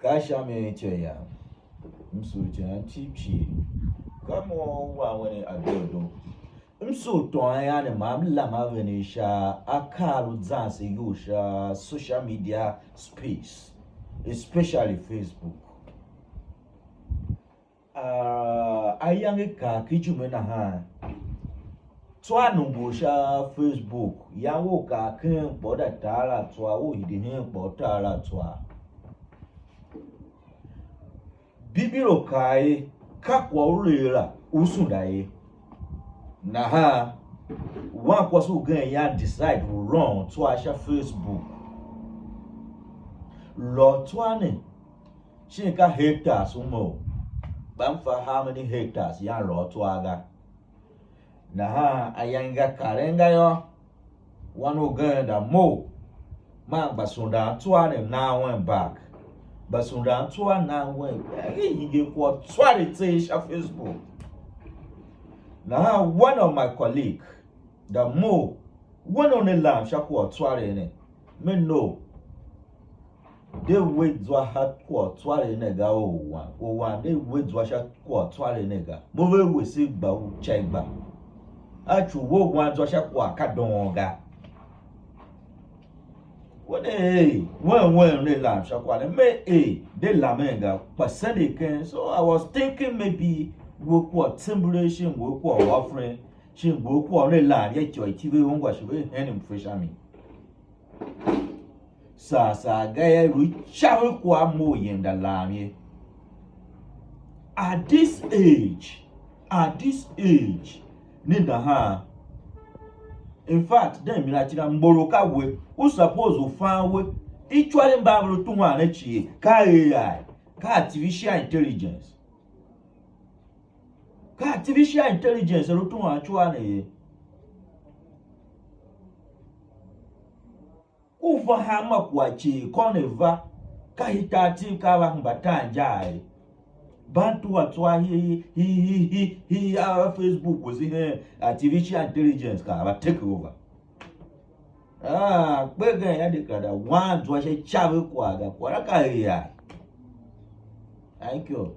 Kasha me cheya. Msuche antichi. Kamo wa wene adodo. Msuto ayane mamla mavenisha akalu zanse yusha social media space, especially Facebook. Ayange ka kijumena ha. Twa numbusha Facebook yawo ka ken boda tala twa wo hidini botala twa. Bibiro kai kakwa urela usundaye. Na ha one kwasu gan ya decide to run to asha Facebook. Lo twane shinka hectares umo. Bamfa how many hectares ya lo twaga. Na ha ayanga karenga yo one gan da mo man basunda twane now went back. Basunda twa now went. He gave what twane sha Facebook. Now one of my colleague, the mo, one on the lamb shakwa tware ne. Me no. They wait to hat kwa tware nega o one. They wait to shakwa tware nega. Move we see ba u chegba. Achu wo one to shakwa kadonga. What when the lamb shakwa me they lamenga pasade ken. So I was thinking maybe work what simulation work what offering she work what on land yet your TV won't wash away any fisherman. Sa gaya shawe kwa mo yen da lamye. At this age, Ninda ha. In fact, then Milachina Mboroka we who suppose who found we each one in Babylon to one echi ka AI, ka artificial intelligence. Ka artificial intelligence rutu achwane. Ufa hama kwachi koneva ka hitati ka mbatan Bantu watwa he our Facebook was in artificial intelligence ka take over. Bega ya dekada one to chawe kwaga kwa ka AI. Thank you.